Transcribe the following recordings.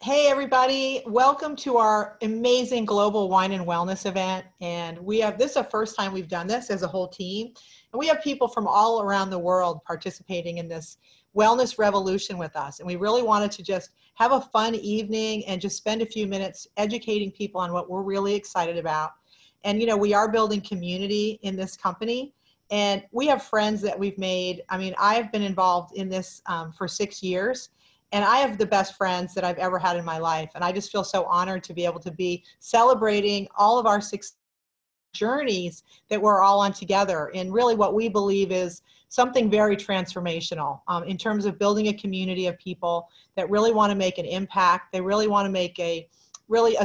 Hey everybody, welcome to our amazing global wine and wellness event. And this is the first time we've done this as a whole team. And we have people from all around the world participating in this wellness revolution with us. And we really wanted to just have a fun evening and just spend a few minutes educating people on what we're really excited about. And we are building community in this company. And we have friends that we've made. I mean, I've been involved in this for 6 years. And I have the best friends that I've ever had in my life. And I just feel so honored to be able to be celebrating all of our success journeys that we're all on together. And really what we believe is something very transformational in terms of building a community of people that really want to make an impact. They really want to make a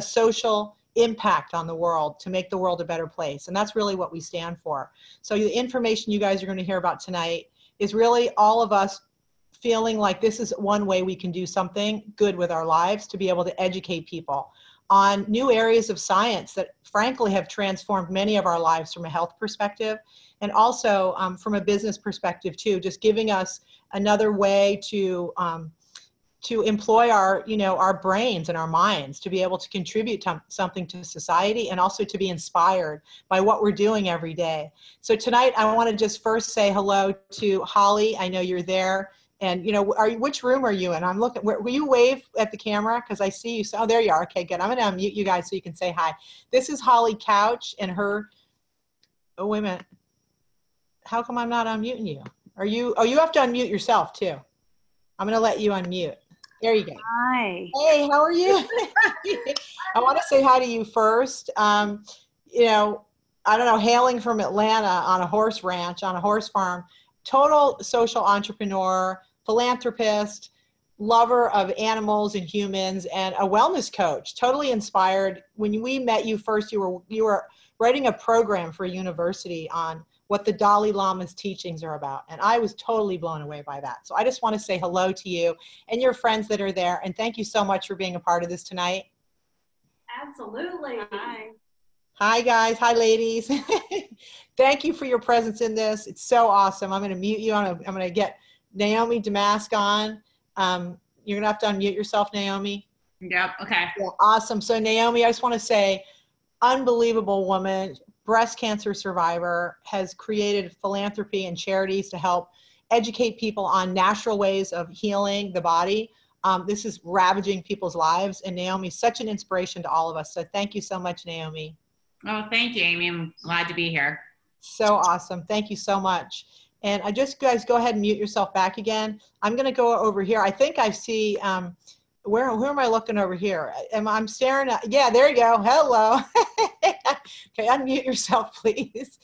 social impact on the world to make the world a better place. And that's really what we stand for. So the information you guys are going to hear about tonight is really all of us feeling like this is one way we can do something good with our lives, to be able to educate people on new areas of science that frankly have transformed many of our lives from a health perspective, and also from a business perspective too, just giving us another way to employ our brains and our minds to be able to contribute something to society, and also to be inspired by what we're doing every day. So tonight I want to just first say hello to Holly. I know you're there. And, which room are you in? I'm looking, will you wave at the camera? Because I see you. Oh, there you are. Okay, good. I'm going to unmute you guys so you can say hi. This is Holly Couch and her, oh, wait a minute. How come I'm not unmuting you? You have to unmute yourself too. I'm going to let you unmute. There you go. Hi. Hey, how are you? I want to say hi to you first. I don't know, hailing from Atlanta on a horse ranch, on a horse farm, total social entrepreneur, philanthropist, lover of animals and humans, and a wellness coach, totally inspired. When we met you first, you were writing a program for a university on what the Dalai Lama's teachings are about. And I was totally blown away by that. So I just want to say hello to you and your friends that are there. And thank you so much for being a part of this tonight. Absolutely. Hi. Hi guys. Hi ladies. Thank you for your presence in this. It's so awesome. I'm going to mute you. I'm going to get Naomi Damask on. You're going to have to unmute yourself, Naomi. Yep. Okay. Yeah, awesome. So Naomi, I just want to say, unbelievable woman, breast cancer survivor, has created philanthropy and charities to help educate people on natural ways of healing the body. This is ravaging people's lives. And Naomi's such an inspiration to all of us. So thank you so much, Naomi. Oh, thank you, Amy. I'm glad to be here. So awesome. Thank you so much. And guys, go ahead and mute yourself back again. I'm going to go over here. I think I see, who am I looking over here? I'm staring at, yeah, there you go. Hello. Okay, unmute yourself, please.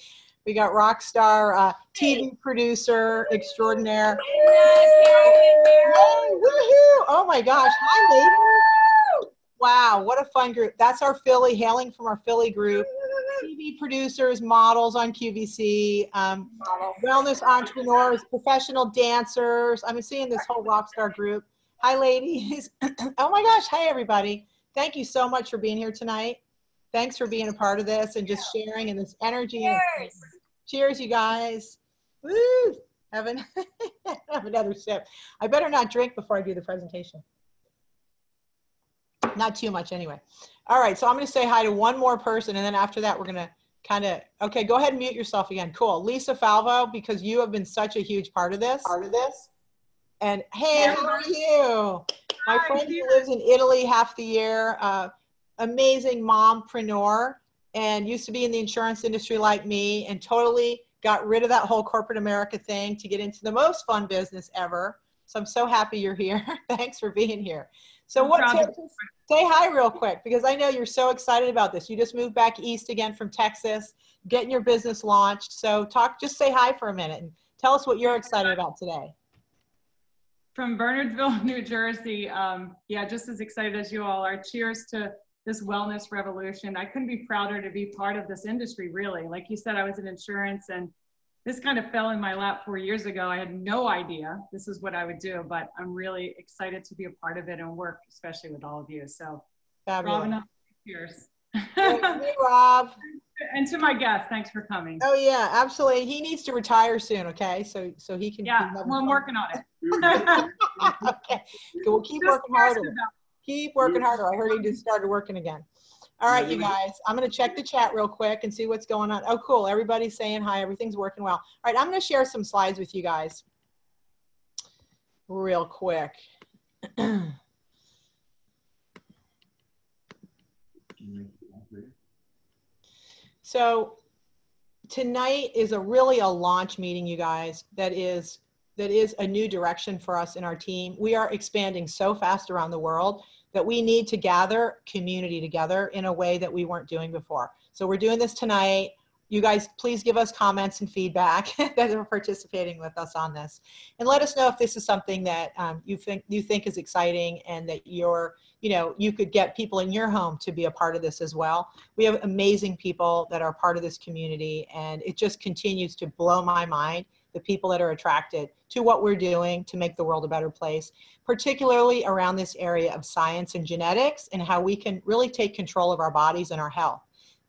We got rock star, TV producer extraordinaire. Hey, woohoo! Oh my gosh. Hi, ladies. Wow, what a fun group. That's our Philly, hailing from our Philly group. TV producers, models on QVC, wellness entrepreneurs, professional dancers. I'm seeing this whole rock star group. Hi, ladies. Oh my gosh. Hi, everybody. Thank you so much for being here tonight. Thanks for being a part of this and just sharing in this energy. Cheers. Cheers, you guys. Woo! Have another sip. I better not drink before I do the presentation. Not too much anyway. All right, so I'm going to say hi to one more person, and then after that, we're going to okay, go ahead and mute yourself again. Cool. Lisa Falvo, because you have been such a huge part of this. And hey, how are you? My friend who lives in Italy half the year, amazing mompreneur, and used to be in the insurance industry like me, and totally got rid of that whole corporate America thing to get into the most fun business ever. So I'm so happy you're here. Thanks for being here. So say hi real quick, because I know you're so excited about this. You just moved back east again from Texas, getting your business launched. So just say hi for a minute and tell us what you're excited about today. From Bernardsville, New Jersey. Yeah, just as excited as you all are. Cheers to this wellness revolution. I couldn't be prouder to be part of this industry, really. Like you said, I was in insurance, and this kind of fell in my lap 4 years ago. I had no idea this is what I would do, but I'm really excited to be a part of it and work, especially with all of you. So, fabulous. Rob, cheers. Hey, Rob. And to my guest, thanks for coming. Oh yeah, absolutely. He needs to retire soon, okay? So he can. Yeah, well, I'm working on it. Okay, so we'll keep working harder. Keep working harder. I heard he just started working again. All right, you guys, I'm going to check the chat real quick and see what's going on. Oh, cool. Everybody's saying hi. Everything's working well. All right, I'm going to share some slides with you guys real quick. So tonight is really a launch meeting, you guys, that is a new direction for us in our team. We are expanding so fast around the world that we need to gather community together in a way that we weren't doing before. So we're doing this tonight. You guys, please give us comments and feedback that are participating with us on this. And let us know if this is something that you think is exciting and that you could get people in your home to be a part of this as well. We have amazing people that are part of this community, and it just continues to blow my mind, the people that are attracted to what we're doing to make the world a better place, particularly around this area of science and genetics and how we can really take control of our bodies and our health.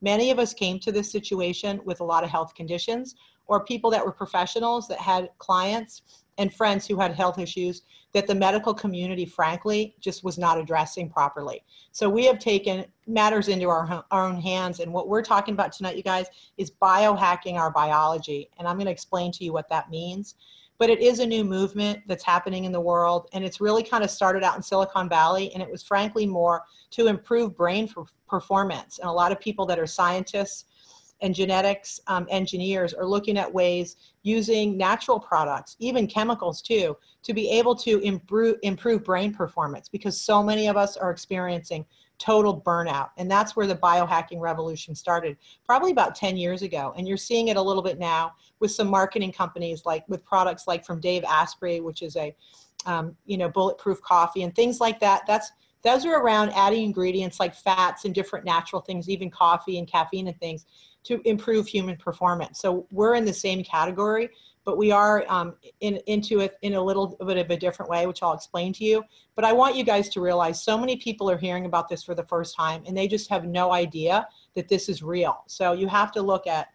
Many of us came to this situation with a lot of health conditions, or people that were professionals that had clients and friends who had health issues that the medical community, frankly, just was not addressing properly. So we have taken matters into our own hands, and what we're talking about tonight, you guys, is biohacking our biology, and I'm going to explain to you what that means. But it is a new movement that's happening in the world, and it's really kind of started out in Silicon Valley, and it was frankly more to improve brain performance. And a lot of people that are scientists and genetics engineers are looking at ways using natural products, even chemicals too, to be able to improve brain performance, because so many of us are experiencing total burnout. And that's where the biohacking revolution started, probably about 10 years ago. And you're seeing it a little bit now with some marketing companies, like with products like from Dave Asprey, which is a bulletproof coffee and things like that. Those are around adding ingredients like fats and different natural things, even coffee and caffeine and things, to improve human performance. So we're in the same category, but we are into it in a little bit of a different way, which I'll explain to you. But I want you guys to realize so many people are hearing about this for the first time, and they just have no idea that this is real. So you have to look at,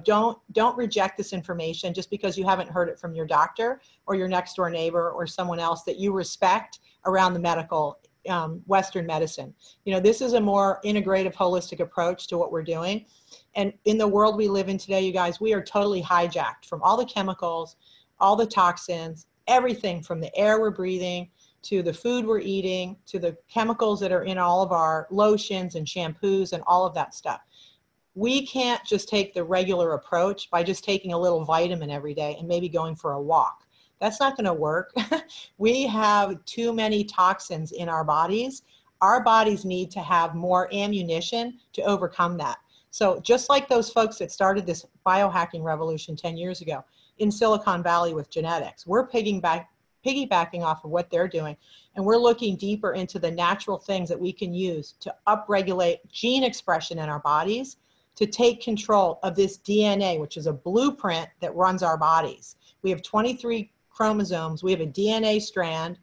don't reject this information just because you haven't heard it from your doctor or your next door neighbor or someone else that you respect around the medical Western medicine. This is a more integrative, holistic approach to what we're doing. And in the world we live in today, you guys, we are totally hijacked from all the chemicals, all the toxins, everything from the air we're breathing to the food we're eating, to the chemicals that are in all of our lotions and shampoos and all of that stuff. We can't just take the regular approach by just taking a little vitamin every day and maybe going for a walk. That's not going to work. We have too many toxins in our bodies. Our bodies need to have more ammunition to overcome that. So just like those folks that started this biohacking revolution 10 years ago in Silicon Valley with genetics, we're piggybacking off of what they're doing. And we're looking deeper into the natural things that we can use to upregulate gene expression in our bodies, to take control of this DNA, which is a blueprint that runs our bodies. We have 23 chromosomes. We have a DNA strand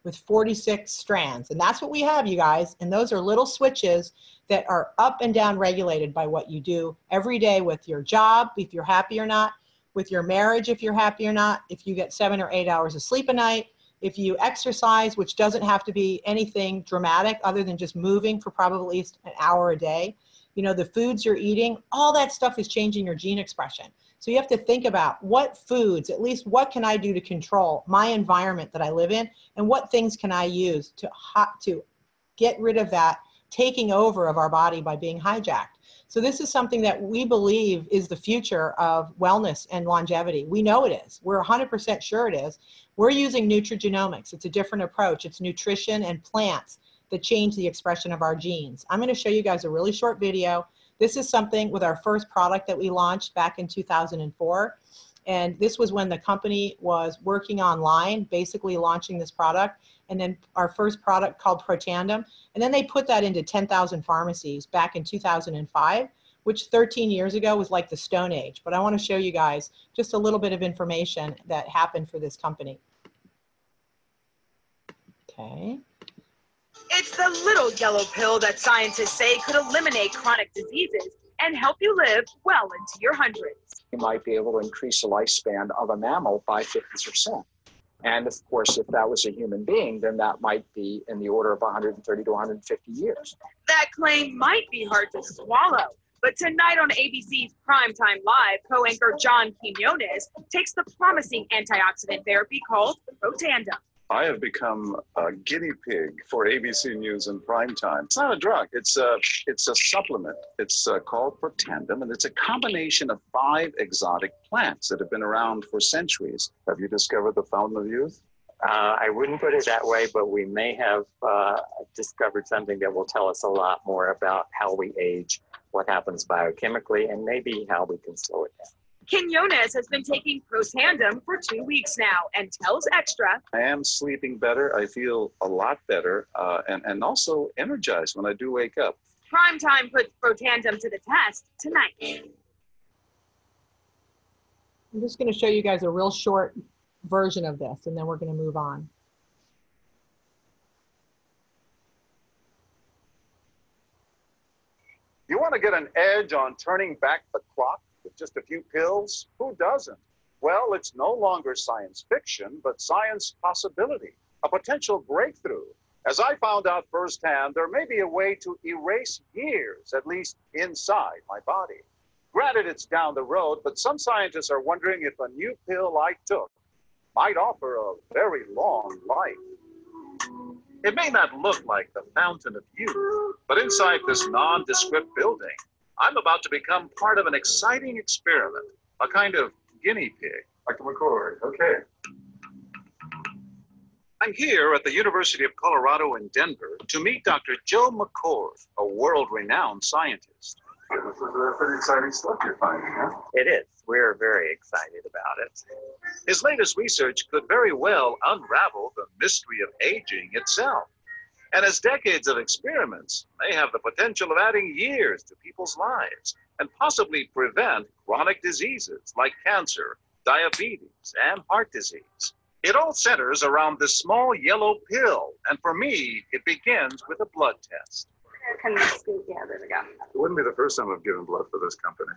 with 46 strands. And that's what we have, you guys. And those are little switches that are up and down regulated by what you do every day with your job, if you're happy or not, with your marriage, if you're happy or not, if you get 7 or 8 hours of sleep a night, if you exercise, which doesn't have to be anything dramatic other than just moving for probably at least an hour a day. The foods you're eating, all that stuff is changing your gene expression. So you have to think about what foods, at least what can I do to control my environment that I live in, and what things can I use to get rid of that taking over of our body by being hijacked. So this is something that we believe is the future of wellness and longevity. We know it is. We're 100% sure it is. We're using nutrigenomics. It's a different approach. It's nutrition and plants that change the expression of our genes. I'm going to show you guys a really short video. This is something with our first product that we launched back in 2004. And this was when the company was working online, basically launching this product. And then our first product called Protandim. And then they put that into 10,000 pharmacies back in 2005, which 13 years ago was like the Stone Age. But I want to show you guys just a little bit of information that happened for this company. Okay. It's the little yellow pill that scientists say could eliminate chronic diseases and help you live well into your hundreds. You might be able to increase the lifespan of a mammal by 50%. And of course, if that was a human being, then that might be in the order of 130 to 150 years. That claim might be hard to swallow. But tonight on ABC's Primetime Live, co-anchor John Quinones takes the promising antioxidant therapy called Protandim. I have become a guinea pig for ABC News in prime time. It's not a drug. It's a supplement. It's called Protandim, and it's a combination of 5 exotic plants that have been around for centuries. Have you discovered the fountain of youth? I wouldn't put it that way, but we may have discovered something that will tell us a lot more about how we age, what happens biochemically, and maybe how we can slow it down. Quinones has been taking Protandim for 2 weeks now and tells Extra, I am sleeping better. I feel a lot better and also energized when I do wake up. Primetime puts Protandim to the test tonight. I'm just going to show you guys a real short version of this, and then we're going to move on. You want to get an edge on turning back the clock with just a few pills? Who doesn't? Well, it's no longer science fiction, but science possibility, a potential breakthrough. As I found out firsthand, there may be a way to erase years, at least inside my body. Granted, it's down the road, but some scientists are wondering if a new pill I took might offer a very long life. It may not look like the fountain of youth, but inside this nondescript building, I'm about to become part of an exciting experiment, a kind of guinea pig. Dr. McCord, okay. I'm here at the University of Colorado in Denver to meet Dr. Joe McCord, a world-renowned scientist. This is pretty exciting stuff you're finding, huh? It is. We're very excited about it. His latest research could very well unravel the mystery of aging itself. And his decades of experiments may have the potential of adding years to people's lives and possibly prevent chronic diseases like cancer, diabetes, and heart disease. It all centers around this small yellow pill, and for me, it begins with a blood test. Can we scoot? Yeah, there we go. It wouldn't be the first time I've given blood for this company.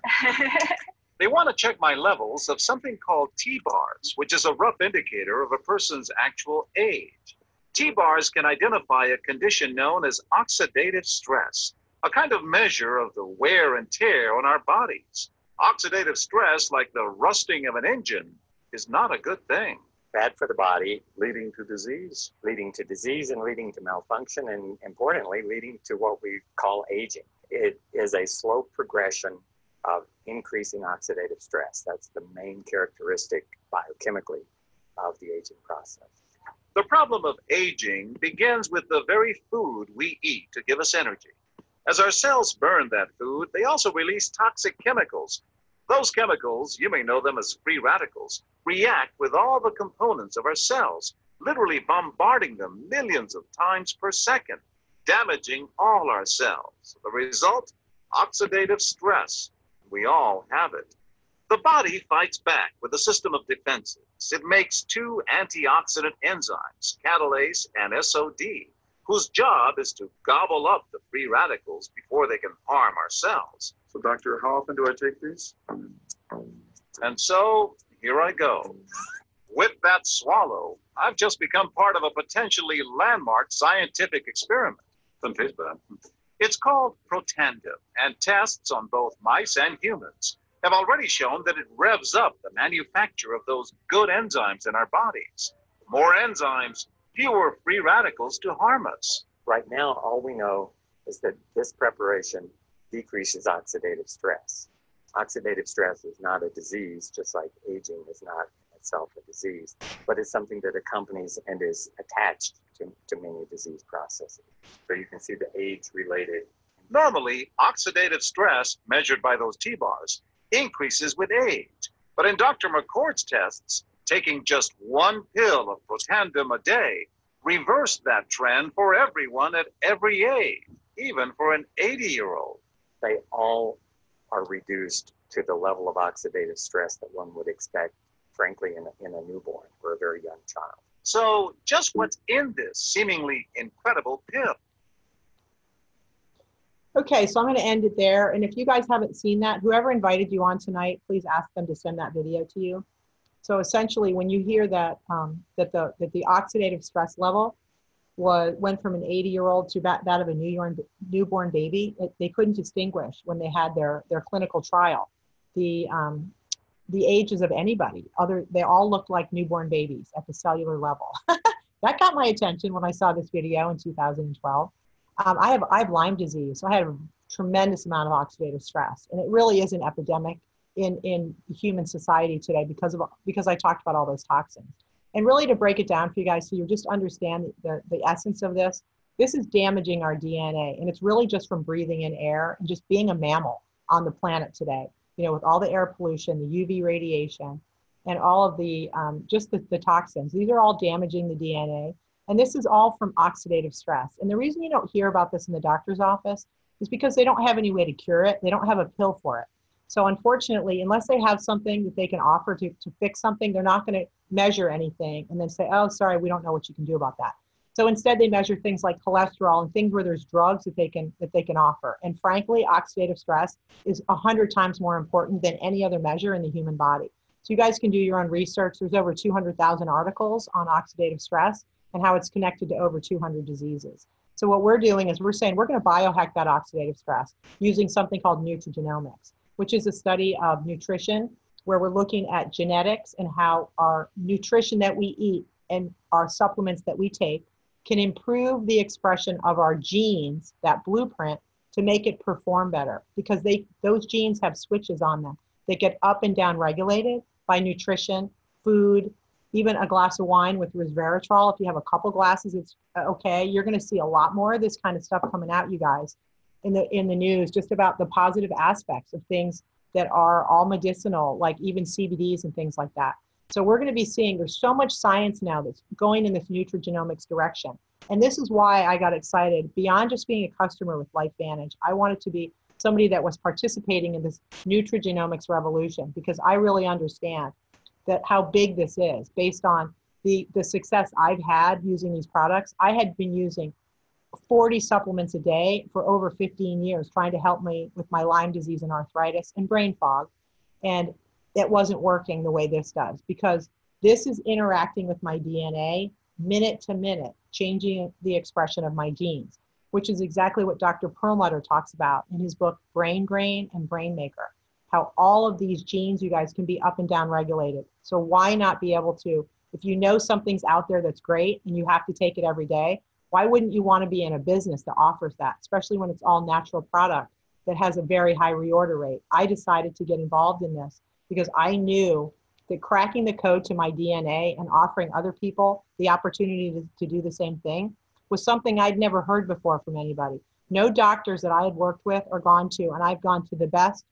They want to check my levels of something called T-bars, which is a rough indicator of a person's actual age. T-bars can identify a condition known as oxidative stress, a kind of measure of the wear and tear on our bodies. Oxidative stress, like the rusting of an engine, is not a good thing. Bad for the body, Leading to disease. leading to disease and leading to malfunction, and importantly, leading to what we call aging. It is a slow progression of increasing oxidative stress. That's the main characteristic biochemically of the aging process. The problem of aging begins with the very food we eat to give us energy. As our cells burn that food, they also release toxic chemicals. Those chemicals, you may know them as free radicals, react with all the components of our cells, literally bombarding them millions of times per second, damaging all our cells. The result? Oxidative stress. We all have it. The body fights back with a system of defenses. It makes 2 antioxidant enzymes, catalase and SOD, whose job is to gobble up the free radicals before they can harm our cells. So, doctor, how often do I take these? And so, here I go. With that swallow, I've just become part of a potentially landmark scientific experiment. Doesn't taste bad. It's called Protandim, and tests on both mice and humans have already shown that it revs up the manufacture of those good enzymes in our bodies. More enzymes, fewer free radicals to harm us. Right now, all we know is that this preparation decreases oxidative stress. Oxidative stress is not a disease, just like aging is not in itself a disease, but it's something that accompanies and is attached to many disease processes. So you can see the age-related. Normally, oxidative stress, measured by those T-bars, increases with age. But in Dr. McCord's tests, taking just 1 pill of Protandim a day reversed that trend for everyone at every age, even for an 80-year-old. They all are reduced to the level of oxidative stress that one would expect, frankly, in a newborn or a very young child. So just what's in this seemingly incredible pill? Okay, so I'm going to end it there. And if you guys haven't seen that, whoever invited you on tonight, please ask them to send that video to you. So essentially, when you hear that that the oxidative stress level went from an 80-year-old to that of a newborn baby, they couldn't distinguish when they had their clinical trial the ages of anybody. They all looked like newborn babies at the cellular level. That got my attention when I saw this video in 2012. I have Lyme disease, so I had a tremendous amount of oxidative stress, and it really is an epidemic in human society today because I talked about all those toxins. And really, to break it down for you guys, so you just understand the essence of this, this is damaging our DNA, and it's really just from breathing in air and just being a mammal on the planet today. You know, with all the air pollution, the UV radiation, and all of the just the toxins. These are all damaging the DNA, and this is all from oxidative stress. And the reason you don't hear about this in the doctor's office is because they don't have any way to cure it. They don't have a pill for it. So unfortunately, unless they have something that they can offer to fix something, they're not going to measure anything and then say, oh, sorry, we don't know what you can do about that. So instead, they measure things like cholesterol and things where there's drugs that they can offer. And frankly, oxidative stress is 100 times more important than any other measure in the human body. So you guys can do your own research. There's over 200,000 articles on oxidative stress and how it's connected to over 200 diseases. So what we're doing is we're saying we're going to biohack that oxidative stress using something called nutrigenomics, which is a study of nutrition where we're looking at genetics and how our nutrition that we eat and our supplements that we take can improve the expression of our genes, that blueprint, to make it perform better, because those genes have switches on them. They get up and down regulated by nutrition, food, even a glass of wine with resveratrol. If you have a couple glasses, it's okay. You're going to see a lot more of this kind of stuff coming out, you guys, in the news, just about the positive aspects of things that are all medicinal, like even CBDs and things like that. So we're going to be seeing, there's so much science now that's going in this nutrigenomics direction. And this is why I got excited. Beyond just being a customer with LifeVantage, I wanted to be somebody that was participating in this nutrigenomics revolution, because I really understand that how big this is based on the success I've had using these products. I had been using 40 supplements a day for over 15 years, trying to help me with my Lyme disease and arthritis and brain fog. And it wasn't working the way this does, because this is interacting with my DNA minute to minute, changing the expression of my genes, which is exactly what Dr. Perlmutter talks about in his book, Brain Grain and Brain Maker, how all of these genes, you guys, can be up and down regulated. So why not be able to, if you know something's out there that's great and you have to take it every day, why wouldn't you want to be in a business that offers that, especially when it's all natural product that has a very high reorder rate? I decided to get involved in this because I knew that cracking the code to my DNA and offering other people the opportunity to do the same thing was something I'd never heard before from anybody. No doctors that I had worked with or gone to, and I've gone to the best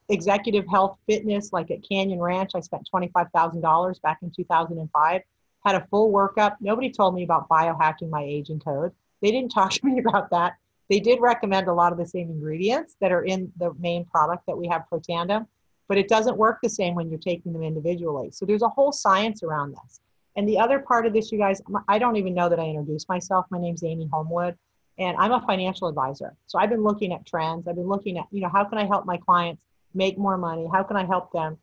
executive health fitness, like at Canyon Ranch. I spent $25,000 back in 2005, had a full workup. Nobody told me about biohacking my aging code. They didn't talk to me about that. They did recommend a lot of the same ingredients that are in the main product that we have, Protandim, but it doesn't work the same when you're taking them individually. So there's a whole science around this. And the other part of this, you guys, I don't even know that I introduced myself. My name's Amy Homewood, and I'm a financial advisor. So I've been looking at trends. I've been looking at, how can I help my clients make more money? How can I help them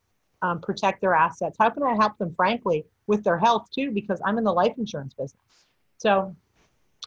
protect their assets? How can I help them, frankly, with their health too? Because I'm in the life insurance business. So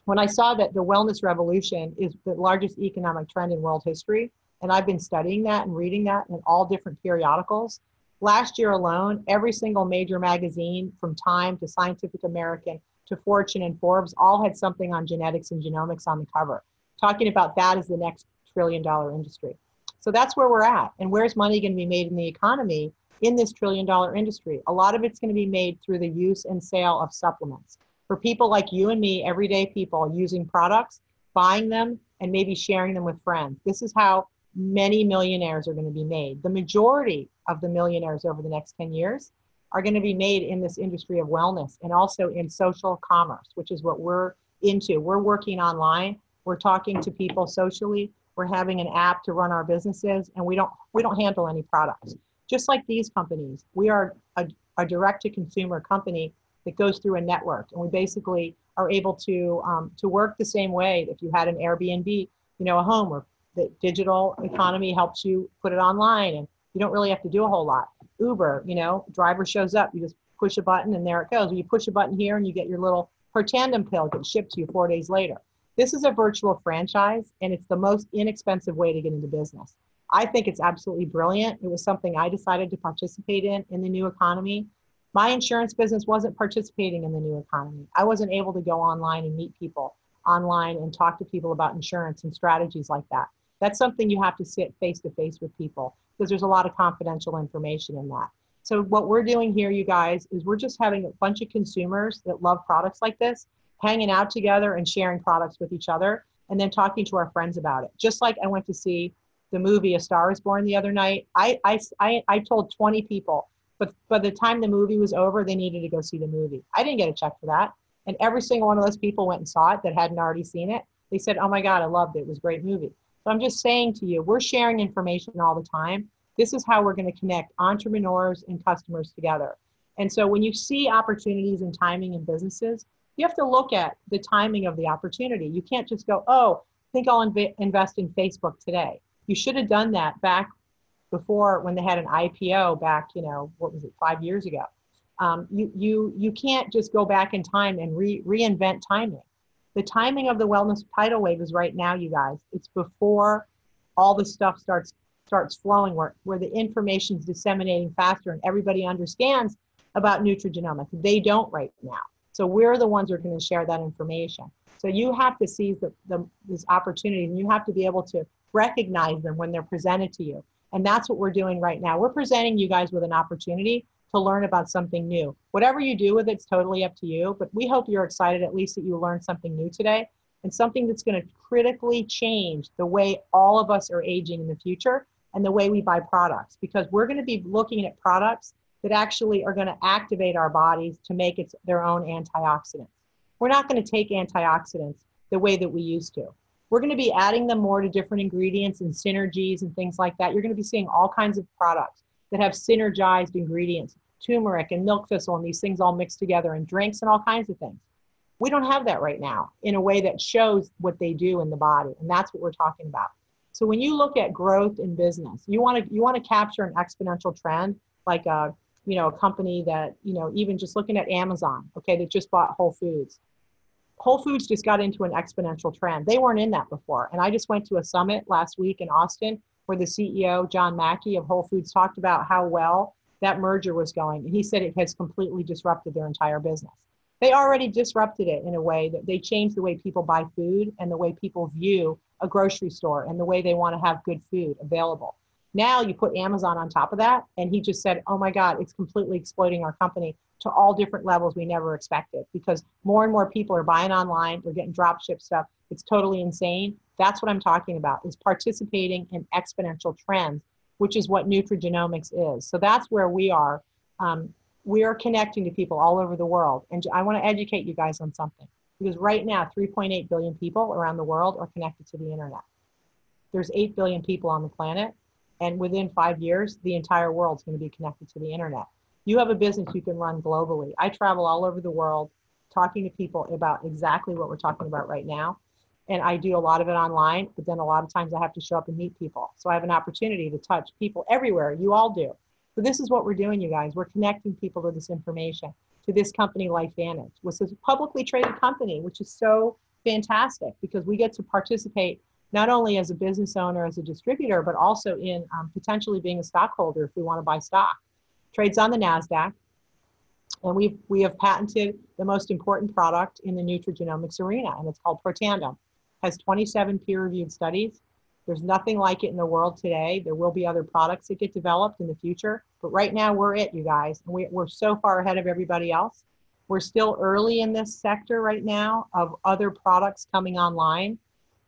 when I saw that the wellness revolution is the largest economic trend in world history, and I've been studying that and reading that in all different periodicals. Last year alone, every single major magazine, from Time to Scientific American to Fortune and Forbes, all had something on genetics and genomics on the cover, talking about that as the next trillion-dollar industry. So that's where we're at. And where's money going to be made in the economy in this trillion-dollar industry? A lot of it's going to be made through the use and sale of supplements. For people like you and me, everyday people using products, buying them, and maybe sharing them with friends. This is how many millionaires are going to be made. The majority of the millionaires over the next 10 years are going to be made in this industry of wellness and also in social commerce, which is what we're into. We're working online. We're talking to people socially. We're having an app to run our businesses, and we don't handle any products. Just like these companies, we are a direct-to-consumer company that goes through a network, and we basically are able to work the same way if you had an Airbnb, a home where the digital economy helps you put it online, and You don't really have to do a whole lot. Uber, driver shows up, you just push a button and there it goes. Or you push a button here and you get your little Protandim pill gets shipped to you 4 days later. This is a virtual franchise, and it's the most inexpensive way to get into business. I think it's absolutely brilliant. It was something I decided to participate in the new economy. My insurance business wasn't participating in the new economy. I wasn't able to go online and meet people online and talk to people about insurance and strategies like that. That's something you have to sit face to face with people, because there's a lot of confidential information in that. So what we're doing here, you guys, is we're just having a bunch of consumers that love products like this, hanging out together and sharing products with each other, and then talking to our friends about it. Just like I went to see the movie A Star is Born the other night. I told 20 people, but by the time the movie was over, they needed to go see the movie. I didn't get a check for that. And every single one of those people went and saw it that hadn't already seen it. They said, oh my God, I loved it. It was a great movie. So I'm just saying to you, we're sharing information all the time. This is how we're going to connect entrepreneurs and customers together. And so when you see opportunities and timing in businesses, you have to look at the timing of the opportunity. You can't just go, oh, I think I'll invest in Facebook today. You should have done that back before, when they had an IPO back, 5 years ago. You can't just go back in time and reinvent timing. The timing of the wellness tidal wave is right now, you guys. It's before all the stuff starts flowing, where the information is disseminating faster and everybody understands about nutrigenomics. They don't right now. So we're the ones who are going to share that information. So you have to seize this opportunity, and you have to be able to recognize them when they're presented to you. And that's what we're doing right now. We're presenting you guys with an opportunity to learn about something new. Whatever you do with it's totally up to you, but we hope you're excited at least that you learned something new today, and something that's going to critically change the way all of us are aging in the future and the way we buy products, because we're going to be looking at products that actually are going to activate our bodies to make their own antioxidants. We're not going to take antioxidants the way that we used to. We're going to be adding them more to different ingredients and synergies and things like that. You're going to be seeing all kinds of products that have synergized ingredients, turmeric and milk thistle and these things all mixed together in drinks and all kinds of things. We don't have that right now in a way that shows what they do in the body, and that's what we're talking about. So when you look at growth in business, you want to capture an exponential trend, like a company that, even just looking at Amazon, okay, that just bought Whole Foods. Whole Foods just got into an exponential trend. They weren't in that before. And I just went to a summit last week in Austin where the CEO, John Mackey of Whole Foods, talked about how well that merger was going. And he said it has completely disrupted their entire business. They already disrupted it in a way that they changed the way people buy food and the way people view a grocery store and the way they want to have good food available. Now you put Amazon on top of that, and he just said, oh my God, it's completely exploiting our company to all different levels we never expected, because more and more people are buying online, they're getting drop ship stuff. It's totally insane. That's what I'm talking about, is participating in exponential trends, which is what nutrigenomics is. So that's where we are. We are connecting to people all over the world. And I want to educate you guys on something, because right now, 3.8 billion people around the world are connected to the internet. There's 8 billion people on the planet. And within 5 years, the entire world's going to be connected to the internet. You have a business you can run globally. I travel all over the world talking to people about exactly what we're talking about right now. And I do a lot of it online, but then a lot of times I have to show up and meet people. So I have an opportunity to touch people everywhere. You all do. So this is what we're doing, you guys. We're connecting people to this information, to this company, LifeVantage, which is a publicly traded company, which is so fantastic because we get to participate not only as a business owner, as a distributor, but also in potentially being a stockholder if we want to buy stock. Trades on the NASDAQ, and we have patented the most important product in the nutrigenomics arena, and it's called Protandim. Has 27 peer-reviewed studies. There's nothing like it in the world today. There will be other products that get developed in the future, but right now we're it, you guys, and we're so far ahead of everybody else. We're still early in this sector right now of other products coming online.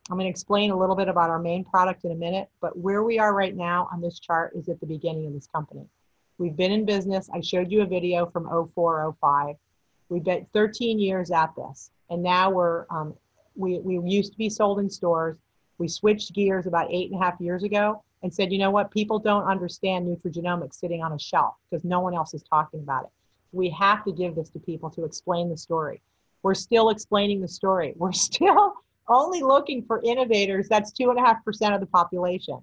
I'm going to explain a little bit about our main product in a minute, but where we are right now on this chart is at the beginning of this company. We've been in business. I showed you a video from 04, 05. We've been 13 years at this, and now we used to be sold in stores. We switched gears about 8.5 years ago and said, you know what, people don't understand nutrigenomics sitting on a shelf because no one else is talking about it. We have to give this to people to explain the story. We're still explaining the story. We're still only looking for innovators. That's 2.5% of the population.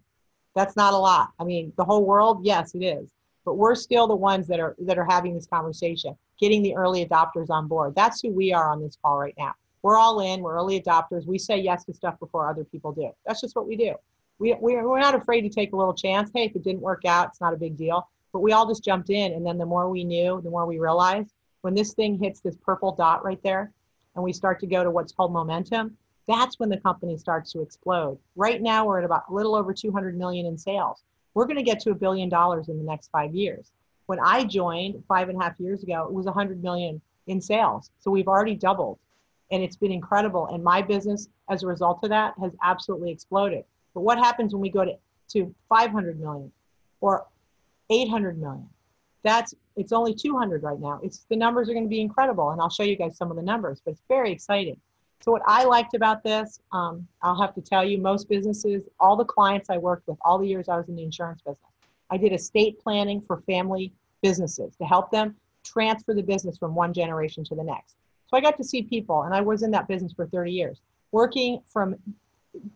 That's not a lot. I mean, the whole world, yes, it is. But we're still the ones that are having this conversation, getting the early adopters on board. That's who we are on this call right now. We're all in, we're early adopters. We say yes to stuff before other people do. That's just what we do. We're not afraid to take a little chance. Hey, if it didn't work out, it's not a big deal. But we all just jumped in, and then the more we knew, the more we realized when this thing hits this purple dot right there, and we start to go to what's called momentum, that's when the company starts to explode. Right now, we're at about a little over 200 million in sales. We're going to get to $1 billion in the next 5 years. When I joined 5.5 years ago, it was 100 million in sales. So we've already doubled, and it's been incredible. And my business, as a result of that, has absolutely exploded. But what happens when we go to 500 million or 800 million? It's only 200 right now. The numbers are going to be incredible, and I'll show you guys some of the numbers, but it's very exciting. So what I liked about this, I'll have to tell you, most businesses, all the clients I worked with, all the years I was in the insurance business, I did estate planning for family businesses to help them transfer the business from one generation to the next. So I got to see people, and I was in that business for 30 years, working from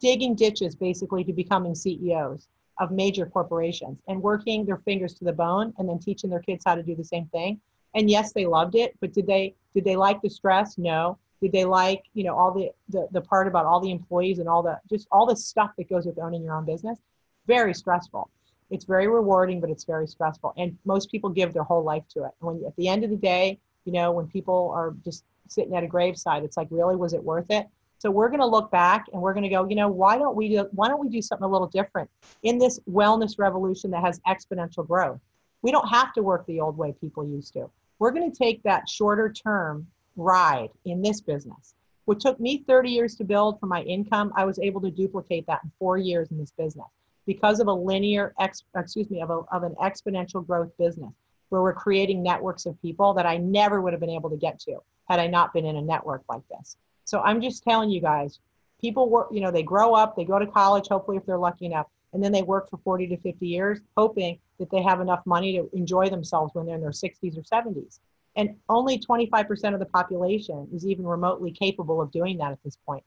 digging ditches basically to becoming CEOs of major corporations and working their fingers to the bone and then teaching their kids how to do the same thing. And yes, they loved it, but did they like the stress? No. Did they like, all the part about all the employees and all the stuff that goes with owning your own business? Very stressful. It's very rewarding, but it's very stressful. And most people give their whole life to it. And at the end of the day, when people are just sitting at a graveside, it's like, really, was it worth it? So we're going to look back and we're going to go, why don't we do something a little different in this wellness revolution that has exponential growth? We don't have to work the old way people used to. We're going to take that shorter term ride in this business. What took me 30 years to build for my income, I was able to duplicate that in 4 years in this business because of of an exponential growth business where we're creating networks of people that I never would have been able to get to had I not been in a network like this. So I'm just telling you guys, people work, they grow up, they go to college, hopefully if they're lucky enough, and then they work for 40 to 50 years, hoping that they have enough money to enjoy themselves when they're in their 60s or 70s. And only 25% of the population is even remotely capable of doing that at this point.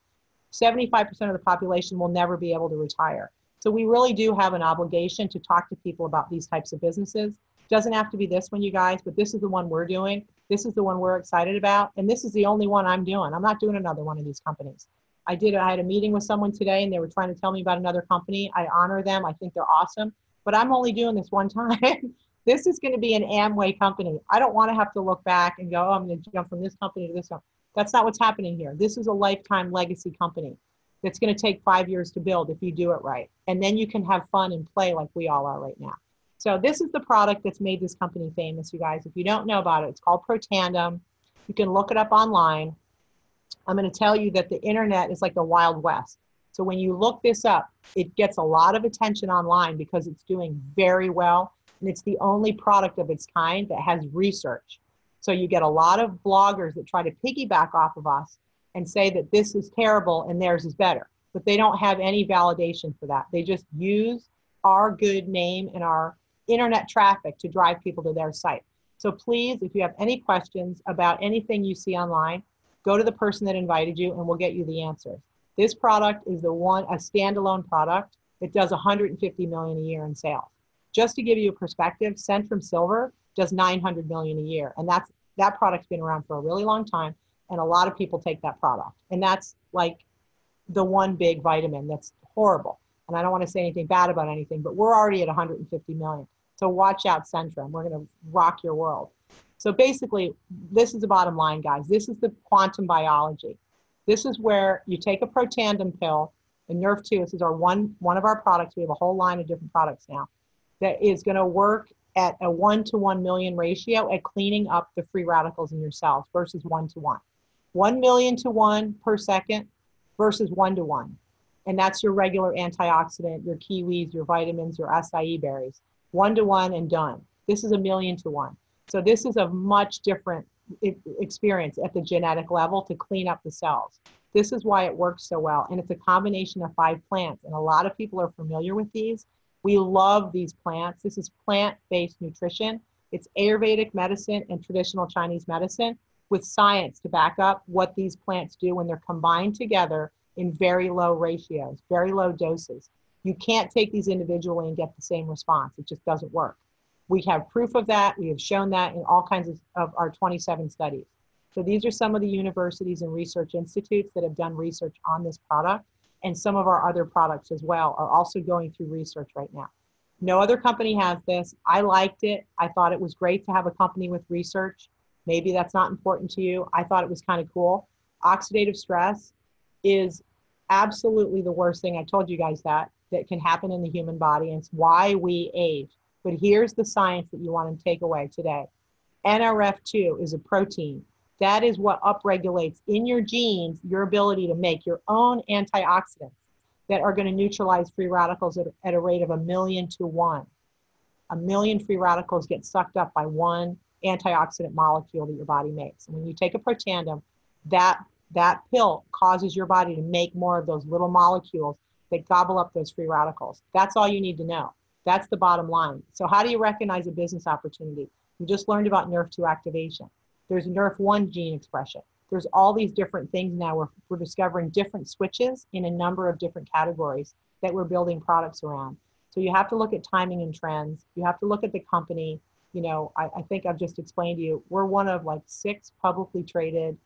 75% of the population will never be able to retire. So we really do have an obligation to talk to people about these types of businesses. Doesn't have to be this one, you guys, but this is the one we're doing. This is the one we're excited about. And this is the only one I'm doing. I'm not doing another one of these companies. I had a meeting with someone today and they were trying to tell me about another company. I honor them. I think they're awesome, but I'm only doing this one time. This is going to be an Amway company. I don't want to have to look back and go, oh, I'm going to jump from this company to this one. That's not what's happening here. This is a lifetime legacy company that's going to take 5 years to build if you do it right. And then you can have fun and play like we all are right now. So this is the product that's made this company famous, you guys. If you don't know about it, it's called Protandim. You can look it up online. I'm going to tell you that the internet is like the Wild West. So when you look this up, it gets a lot of attention online because it's doing very well. And it's the only product of its kind that has research. So you get a lot of bloggers that try to piggyback off of us and say that this is terrible and theirs is better. But they don't have any validation for that. They just use our good name and our internet traffic to drive people to their site. So please, if you have any questions about anything you see online, go to the person that invited you and we'll get you the answers. This product is a standalone product that does 150 million a year in sales. Just to give you a perspective, Centrum Silver does 900 million a year. And that product's been around for a really long time. And a lot of people take that product. And that's like the one big vitamin that's horrible. And I don't want to say anything bad about anything, but we're already at 150 million. So watch out, Centrum. We're going to rock your world. So basically, this is the bottom line, guys. This is the quantum biology. This is where you take a Protandim pill, and Nerve2, this is one of our products. We have a whole line of different products now that is going to work at a 1 to 1 million ratio at cleaning up the free radicals in your cells versus 1 to 1. 1 million to 1 per second versus 1 to 1. And that's your regular antioxidant, your kiwis, your vitamins, your acai berries. 1 to 1 and done. This is 1 million to 1. So this is a much different experience at the genetic level to clean up the cells. This is why it works so well. And it's a combination of 5 plants. And a lot of people are familiar with these. We love these plants. This is plant-based nutrition. It's Ayurvedic medicine and traditional Chinese medicine with science to back up what these plants do when they're combined together in very low ratios, very low doses. You can't take these individually and get the same response. It just doesn't work. We have proof of that. We have shown that in all kinds of our 27 studies. So these are some of the universities and research institutes that have done research on this product, and some of our other products as well are also going through research right now. No other company has this. I liked it. I thought it was great to have a company with research. Maybe that's not important to you. I thought it was kind of cool. Oxidative stress is absolutely the worst thing. I told you guys that can happen in the human body, and it's why we age. But here's the science that you want to take away today. NRF2 is a protein. That is what upregulates in your genes your ability to make your own antioxidants that are going to neutralize free radicals at a rate of 1,000,000 to 1. 1,000,000 free radicals get sucked up by one antioxidant molecule that your body makes. And when you take a Protandim, that pill causes your body to make more of those little molecules that gobble up those free radicals. That's all you need to know. That's the bottom line. So how do you recognize a business opportunity? You just learned about NRF2 activation. There's NRF1 gene expression. There's all these different things now. We're discovering different switches in a number of different categories that we're building products around. So you have to look at timing and trends. You have to look at the company. You know, I think I've just explained to you, we're one of like 6 publicly traded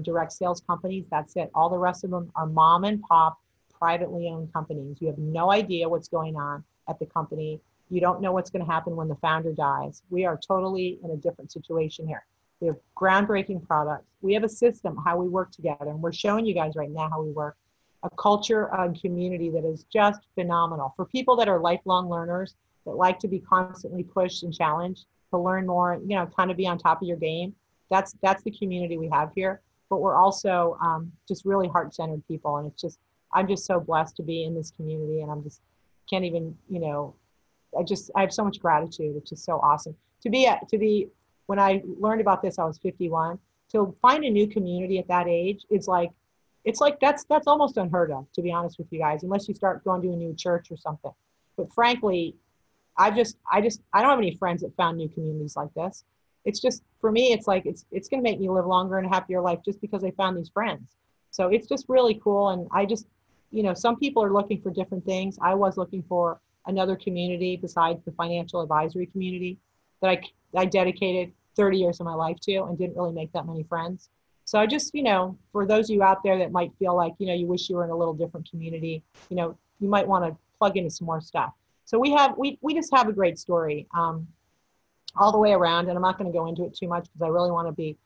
direct sales companies. That's it. All the rest of them are mom and pop, privately owned companies. You have no idea what's going on at the company. You don't know what's going to happen when the founder dies. We are totally in a different situation here. We have groundbreaking products. We have a system, how we work together. And we're showing you guys right now how we work. A culture and community that is just phenomenal. For people that are lifelong learners, that like to be constantly pushed and challenged to learn more, you know, kind of be on top of your game. That's the community we have here. But we're also just really heart-centered people. And it's just, I'm just so blessed to be in this community. And I'm just, can't even, you know, I have so much gratitude. It's just so awesome. To be, when I learned about this, I was 51. To find a new community at that age, it's like that's almost unheard of, to be honest with you guys, unless you start going to a new church or something. But frankly, I don't have any friends that found new communities like this. It's just, for me, it's like, it's going to make me live longer and a happier life just because I found these friends. So it's just really cool. And I just, you know, some people are looking for different things. I was looking for another community besides the financial advisory community that I dedicated 30 years of my life to and didn't really make that many friends. So I just, you know, for those of you out there that might feel like, you know, you wish you were in a little different community, you know, you might want to plug into some more stuff. So we just have a great story all the way around, and I'm not going to go into it too much because I really want to be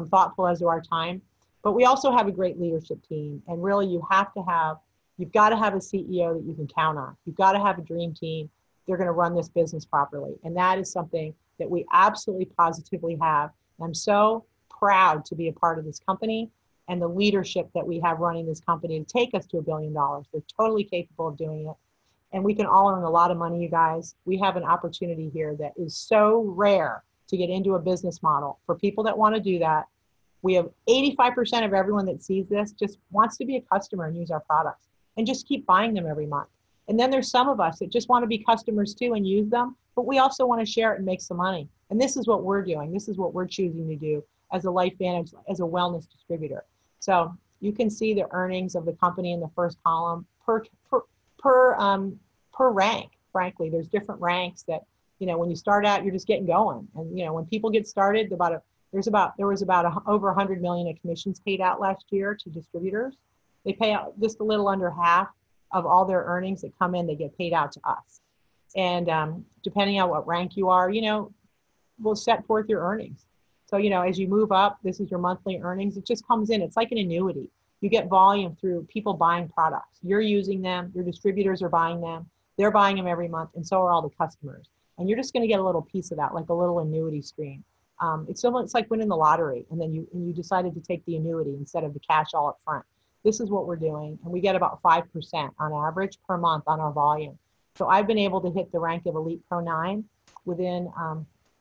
thoughtful as to our time. But we also have a great leadership team, and really you've got to have a CEO that you can count on. You've got to have a dream team. They're going to run this business properly. And that is something that we absolutely positively have. And I'm so proud to be a part of this company and the leadership that we have running this company to take us to $1 billion. They're totally capable of doing it. And we can all earn a lot of money, you guys. We have an opportunity here that is so rare to get into a business model. For people that want to do that, we have 85% of everyone that sees this just wants to be a customer and use our products and just keep buying them every month. And then there's some of us that just want to be customers too and use them, but we also want to share it and make some money. And this is what we're doing. This is what we're choosing to do as a LifeVantage, as a wellness distributor. So you can see the earnings of the company in the first column per rank. Frankly, there's different ranks that, you know, when you start out, you're just getting going. And, you know, when people get started, there was about over 100 million in commissions paid out last year to distributors. They pay out just a little under half of all their earnings that come in, they get paid out to us. And depending on what rank you are, you know, we'll set forth your earnings. So, you know, as you move up, this is your monthly earnings. It just comes in. It's like an annuity. You get volume through people buying products. You're using them. Your distributors are buying them. They're buying them every month. And so are all the customers. And you're just going to get a little piece of that, like a little annuity stream. It's like winning the lottery. And then you decided to take the annuity instead of the cash all up front. This is what we're doing. And we get about 5% on average per month on our volume. So I've been able to hit the rank of Elite Pro 9 within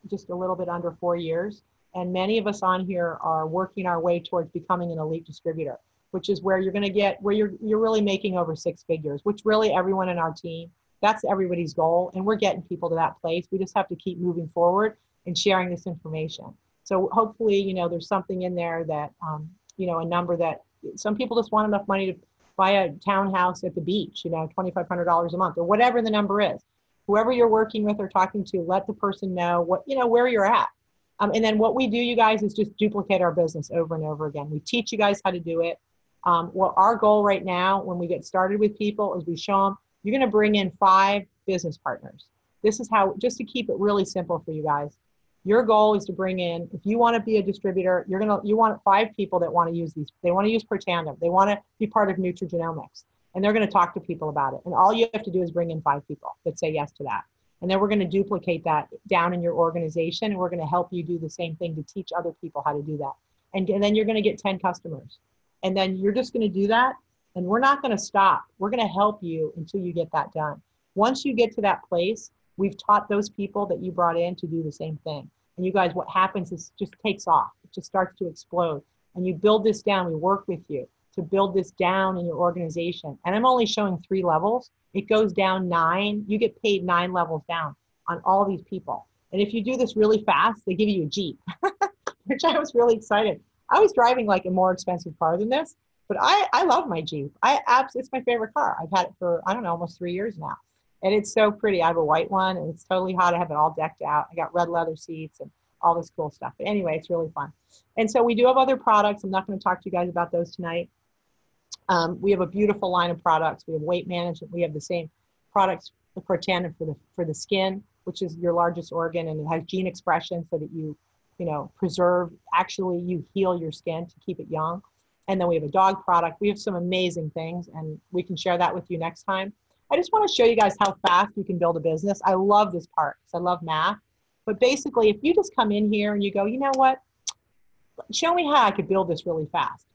just a little bit under 4 years. And many of us on here are working our way towards becoming an elite distributor, which is where you're going to get, where you're really making over 6 figures, which really everyone in our team, that's everybody's goal. And we're getting people to that place. We just have to keep moving forward and sharing this information. So hopefully, you know, there's something in there that, you know, a number that some people just want enough money buy a townhouse at the beach, you know, $2,500 a month or whatever the number is. Whoever you're working with or talking to, let the person know what, you know, where you're at. And then what we do, you guys, is just duplicate our business over and over again. We teach you guys how to do it. Well, our goal right now, when we get started with people, is we show them, you're going to bring in 5 business partners. This is how, just to keep it really simple for you guys. Your goal is to bring in, if you want to be a distributor, you want 5 people that want to use these. They want to use Protandim. They want to be part of nutrigenomics, and they're going to talk to people about it. And all you have to do is bring in 5 people that say yes to that. And then we're going to duplicate that down in your organization, and we're going to help you do the same thing to teach other people how to do that. And then you're going to get 10 customers. And then you're just going to do that, and we're not going to stop. We're going to help you until you get that done. Once you get to that place, we've taught those people that you brought in to do the same thing. And you guys, what happens is just takes off. It just starts to explode. And you build this down. We work with you to build this down in your organization. And I'm only showing 3 levels. It goes down 9. You get paid 9 levels down on all these people. And if you do this really fast, they give you a Jeep, which I was really excited. I was driving like a more expensive car than this, but I love my Jeep. It's my favorite car. I've had it for, I don't know, almost 3 years now. And it's so pretty. I have a white one, and it's totally hot. I have it all decked out. I got red leather seats and all this cool stuff. But anyway, it's really fun. And so we do have other products. I'm not going to talk to you guys about those tonight. We have a beautiful line of products. We have weight management. We have the same products, the Protandim for the skin, which is your largest organ, and it has gene expression so that you preserve, actually you heal your skin to keep it young. And then we have a dog product. We have some amazing things, and we can share that with you next time. I just want to show you guys how fast you can build a business. I love this part because I love math. But basically, if you just come in here and you go, you know what, show me how I could build this really fast.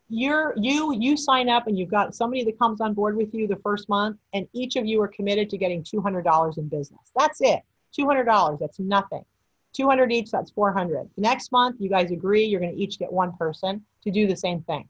You sign up, and you've got somebody that comes on board with you the first month, and each of you are committed to getting $200 in business. That's it. $200. That's nothing. 200 each, that's 400. The next month, you guys agree, you're going to each get 1 person to do the same thing.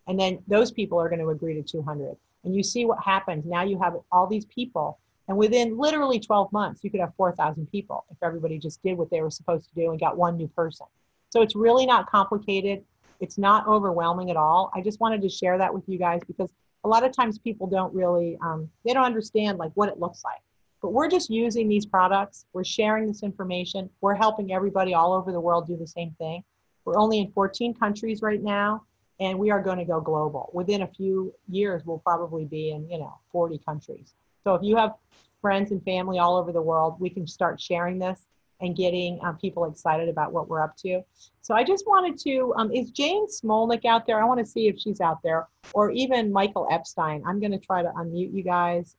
And then those people are going to agree to 200. And you see what happens. Now you have all these people, and within literally 12 months, you could have 4,000 people if everybody just did what they were supposed to do and got 1 new person. So it's really not complicated. It's not overwhelming at all. I just wanted to share that with you guys because a lot of times people don't really, they don't understand like what it looks like. But we're just using these products. We're sharing this information. We're helping everybody all over the world do the same thing. We're only in 14 countries right now, and we are going to go global. Within a few years, we'll probably be in, 40 countries. So if you have friends and family all over the world, we can start sharing this and getting people excited about what we're up to. So I just wanted to, is Jane Smolnick out there? I want to see if she's out there, or even Michael Epstein. I'm going to try to unmute you guys.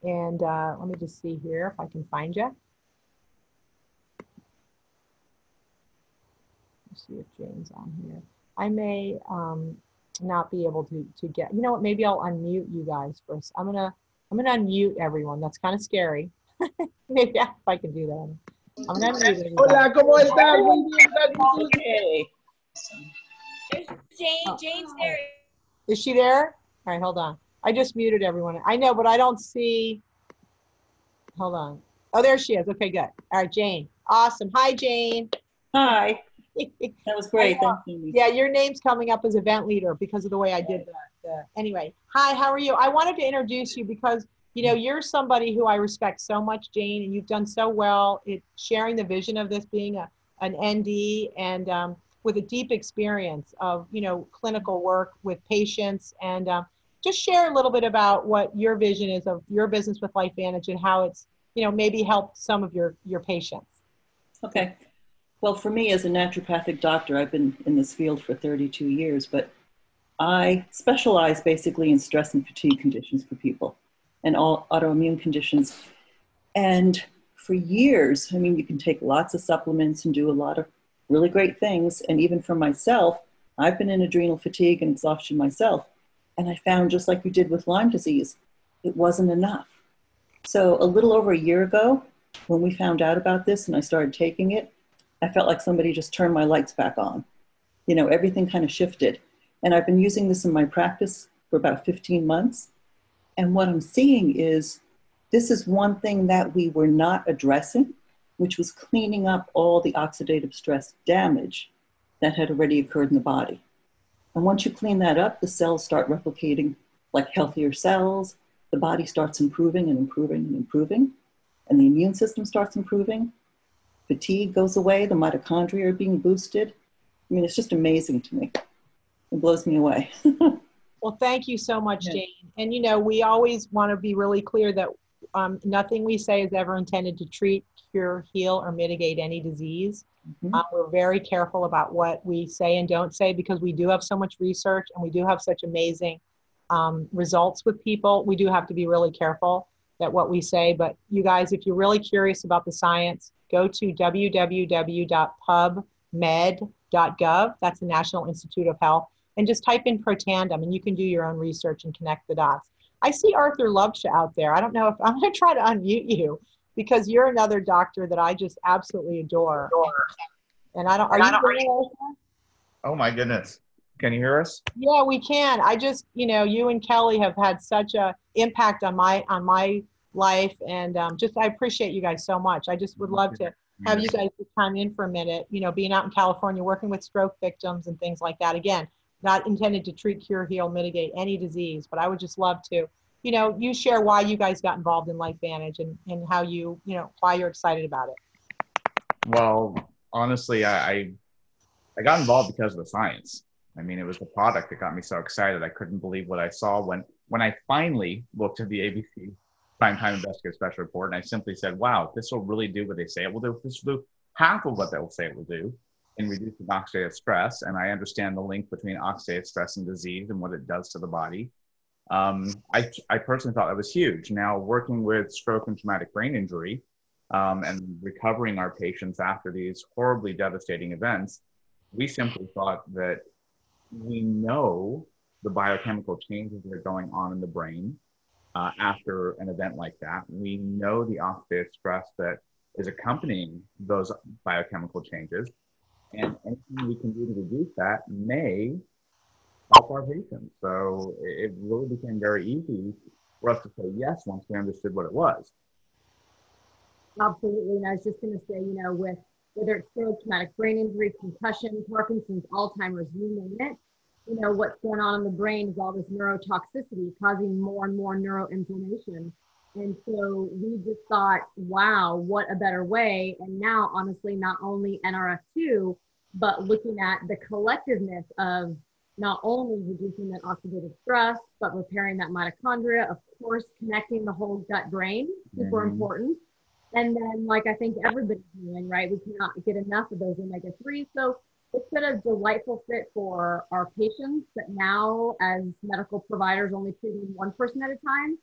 And let me just see here if I can find you. Let's see if Jane's on here. I may not be able to get, you know what, maybe I'll unmute you guys first. I'm gonna unmute everyone. That's kind of scary. Maybe if I can do that. I'm gonna unmute everybody. Hola, ¿cómo estás? Muy bien, Jane's there. Is she there? All right, hold on. I just muted everyone. I know, but I don't see. Hold on. Oh, there she is. Okay, good. All right, Jane. Awesome. Hi, Jane. Hi. That was great. Thank you. Yeah, your name's coming up as event leader because of the way I did that. Anyway, hi, how are you? I wanted to introduce you because, you're somebody who I respect so much, Jane, and you've done so well at sharing the vision of this, being an ND and with a deep experience of, clinical work with patients. And just share a little bit about what your vision is of your business with LifeVantage and how it's, maybe helped some of your patients. Okay. Well, for me as a naturopathic doctor, I've been in this field for 32 years, but I specialize basically in stress and fatigue conditions for people and all autoimmune conditions. And for years, you can take lots of supplements and do a lot of really great things. And even for myself, I've been in adrenal fatigue and exhaustion myself. And I found, just like you did with Lyme disease, it wasn't enough. So a little over a year ago, when we found out about this and I started taking it, I felt like somebody just turned my lights back on. Everything kind of shifted. And I've been using this in my practice for about 15 months. And what I'm seeing is this is one thing that we were not addressing, which was cleaning up all the oxidative stress damage that had already occurred in the body. And once you clean that up, the cells start replicating like healthier cells. The body starts improving and improving and improving. And the immune system starts improving. Fatigue goes away. The mitochondria are being boosted. I mean, it's just amazing to me. It blows me away. Well, thank you so much, Yeah. Jane. And, you know, we always want to be really clear that nothing we say is ever intended to treat, cure, heal, or mitigate any disease. Mhm. We're very careful about what we say and don't say because we do have so much research and we do have such amazing results with people. We do have to be really careful that what we say. But you guys, if you're really curious about the science, go to www.pubmed.gov. That's the National Institute of Health. And just type in Protandim and you can do your own research and connect the dots. I see Arthur Lubsha out there. I don't know if I'm going to try to unmute you because you're another doctor that I just absolutely adore. And I don't, are you there, Arthur? Oh my goodness. Can you hear us? Yeah, we can. I just, you know, you and Kelly have had such a impact on my life. And just, I appreciate you guys so much. I just would love to have you guys chime in for a minute, you know, being out in California, working with stroke victims and things like that. Again, not intended to treat, cure, heal, mitigate any disease, but I would just love to, you know, you share why you guys got involved in LifeVantage and how you know, why you're excited about it. Well, honestly, I got involved because of the science. I mean, it was the product that got me so excited. I couldn't believe what I saw when I finally looked at the ABC Primetime Investigative Special Report, and I simply said, wow, this will really do what they say it will do. This will do half of what they will say it will do in reducing oxidative stress. And I understand the link between oxidative stress and disease and what it does to the body. I personally thought that was huge. Now, working with stroke and traumatic brain injury and recovering our patients after these horribly devastating events, we simply thought that we know the biochemical changes that are going on in the brain after an event like that. We know the oxidative stress that is accompanying those biochemical changes. And anything we can do to reduce that may help our patients. So it really became very easy for us to say yes once we understood what it was. Absolutely. And I was just going to say, you know, with whether it's stroke, traumatic brain injury, concussion, Parkinson's, Alzheimer's, you name it, you know, what's going on in the brain is all this neurotoxicity causing more and more neuroinflammation. And so we just thought, wow, what a better way. And now, honestly, not only NRF2, but looking at the collectiveness of not only reducing that oxidative stress, but repairing that mitochondria, of course, connecting the whole gut brain, super important. And then, like I think everybody's doing, right? We cannot get enough of those omega-3. So it's been a delightful fit for our patients, but now as medical providers only treating one person at a time,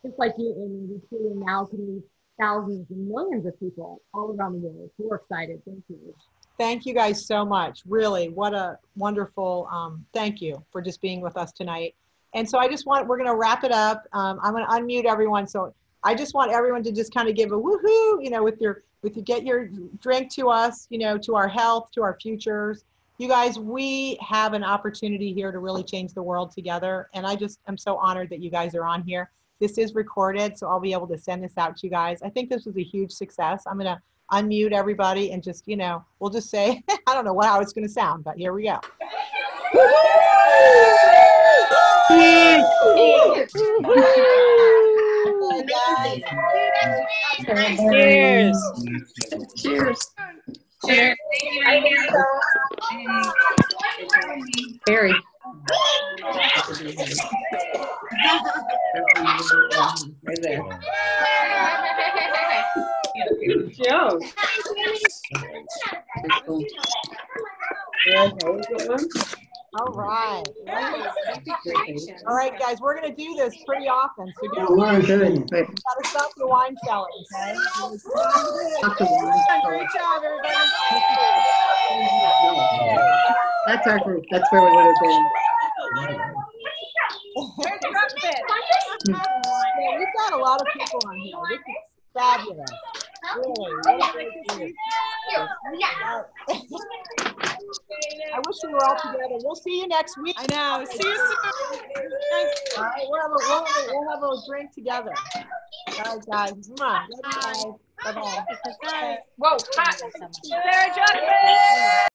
just like you, Amy, we truly now can reach thousands and millions of people all around the world. We're excited. Thank you. Thank you guys so much. Really, what a wonderful, thank you for just being with us tonight. And so we're going to wrap it up. I'm going to unmute everyone. So I just want everyone to just kind of give a woohoo, you know, with you get your drink to us, you know, to our health, to our futures. You guys, we have an opportunity here to really change the world together. And I just am so honored that you guys are on here. This is recorded, so I'll be able to send this out to you guys. I think this was a huge success. I'm going to unmute everybody and just, you know, we'll just say, I don't know how it's going to sound, but here we go. Cheers. Cheers. Cheers. Barry. Right there. Joe. All right. All right, guys, we're going to do this pretty often. So get Good. got to stop the wine cellar, okay? Great job, everybody. That's our group. That's where we would have been. Yeah, we've got a lot of people on here. This is fabulous. Really, what a great group. I wish we were all together. We'll see you next week. I know. See you soon. All right, we'll have a drink together. All right, guys. Mwah. Love you guys. Bye-bye. Whoa, hot. Sarah Judgment!